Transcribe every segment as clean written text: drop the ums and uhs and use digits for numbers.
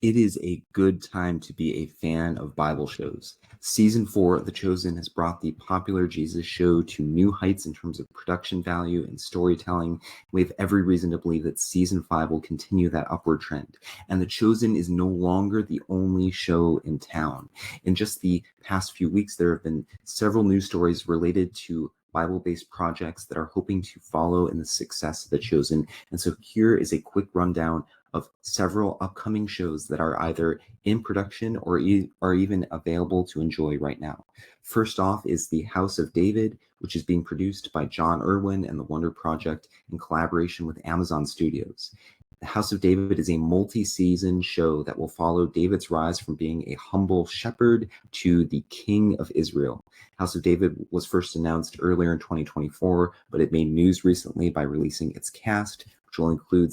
It is a good time to be a fan of Bible shows. Season 4 of The Chosen has brought the popular Jesus show to new heights in terms of production value and storytelling. We have every reason to believe that Season 5 will continue that upward trend. And The Chosen is no longer the only show in town. In just the past few weeks, there have been several news stories related to Bible-based projects that are hoping to follow in the success of The Chosen. And so here is a quick rundown of several upcoming shows that are either in production or are even available to enjoy right now. First off is The House of David, which is being produced by John Irwin and the Wonder Project in collaboration with Amazon Studios. The House of David is a multi-season show that will follow David's rise from being a humble shepherd to the king of Israel. House of David was first announced earlier in 2024, but it made news recently by releasing its cast, which will include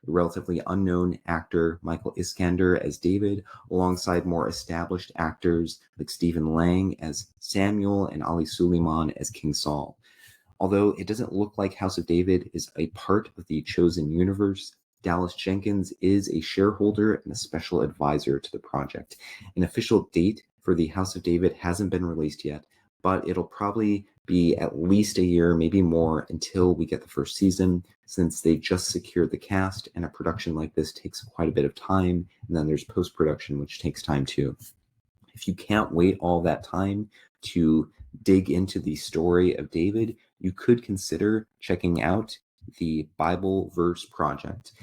relatively unknown actor Michael Iskander as David, alongside more established actors like Stephen Lang as Samuel and Ali Suleiman as King Saul. Although it doesn't look like House of David is a part of the Chosen universe, Dallas Jenkins is a shareholder and a special advisor to the project. An official date for the House of David hasn't been released yet, but it'll probably be at least a year, maybe more, until we get the first season, since they just secured the cast, and a production like this takes quite a bit of time, and then there's post-production, which takes time too. If you can't wait all that time to dig into the story of David, you could consider checking out the Bible Verse Project,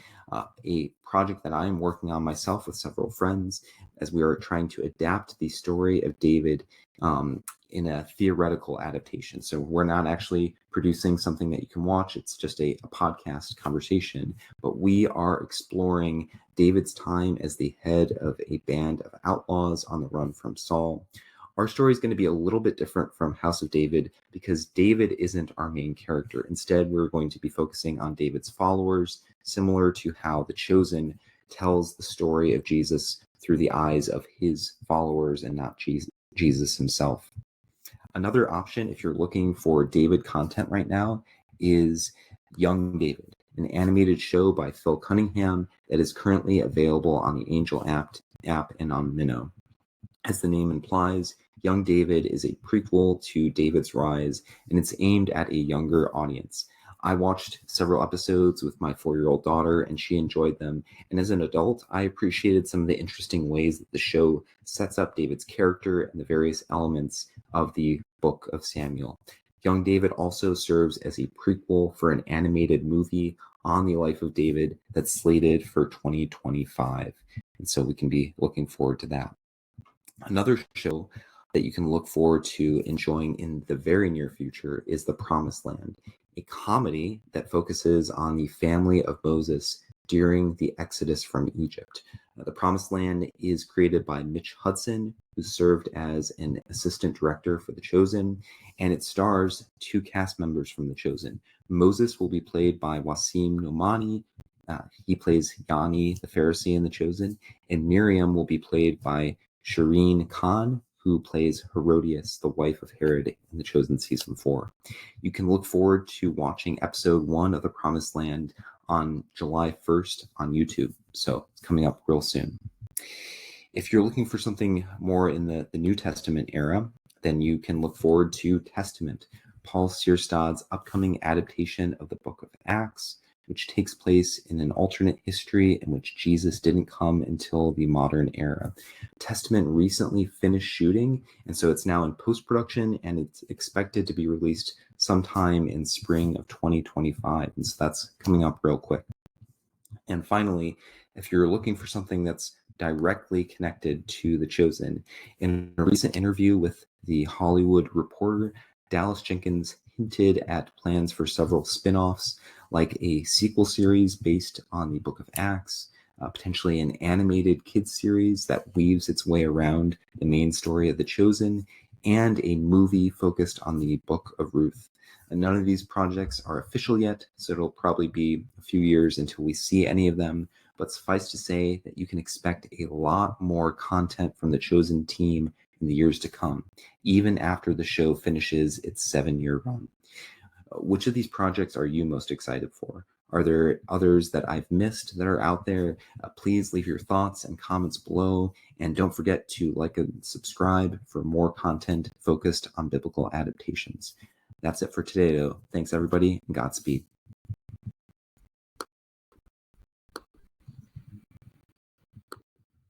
a project that I am working on myself with several friends as we are trying to adapt the story of David in a theoretical adaptation. So we're not actually producing something that you can watch. It's just a podcast conversation, but we are exploring David's time as the head of a band of outlaws on the run from Saul. Our story is going to be a little bit different from House of David because David isn't our main character. Instead, we're going to be focusing on David's followers, similar to how The Chosen tells the story of Jesus through the eyes of his followers and not Jesus himself. Another option, if you're looking for David content right now, is Young David, an animated show by Phil Cunningham that is currently available on the Angel app and on Minnow. As the name implies, Young David is a prequel to David's rise, and it's aimed at a younger audience. I watched several episodes with my 4-year-old daughter, and she enjoyed them. And as an adult, I appreciated some of the interesting ways that the show sets up David's character and the various elements of the book of Samuel. Young David also serves as a prequel for an animated movie on the life of David that's slated for 2025. And so we can be looking forward to that. Another show that you can look forward to enjoying in the very near future is The Promised Land, a comedy that focuses on the family of Moses during the Exodus from Egypt. The Promised Land is created by Mitch Hudson, who served as an assistant director for The Chosen, and it stars 2 cast members from The Chosen. Moses will be played by Wasim Nomani. He plays Yanni, the Pharisee in The Chosen, and Miriam will be played by Shireen Khan, who plays Herodias, the wife of Herod in The Chosen Season 4. You can look forward to watching episode 1 of The Promised Land on July 1st on YouTube. So it's coming up real soon. If you're looking for something more in the New Testament era, then you can look forward to Testament, Paul Sierstad's upcoming adaptation of the book of Acts, which takes place in an alternate history in which Jesus didn't come until the modern era. Testament recently finished shooting, and so it's now in post-production, and it's expected to be released sometime in spring of 2025, and so that's coming up real quick. And finally, if you're looking for something that's directly connected to The Chosen, in a recent interview with The Hollywood Reporter, Dallas Jenkins hinted at plans for several spinoffs, like a sequel series based on the Book of Acts, potentially an animated kids series that weaves its way around the main story of The Chosen, and a movie focused on the Book of Ruth. And none of these projects are official yet, so it'll probably be a few years until we see any of them, but suffice to say that you can expect a lot more content from The Chosen team in the years to come, even after the show finishes its 7-year run. Which of these projects are you most excited for? Are there others that I've missed that are out there? Please leave your thoughts and comments below. And don't forget to like and subscribe for more content focused on biblical adaptations. That's it for today, though. Thanks, everybody, and Godspeed.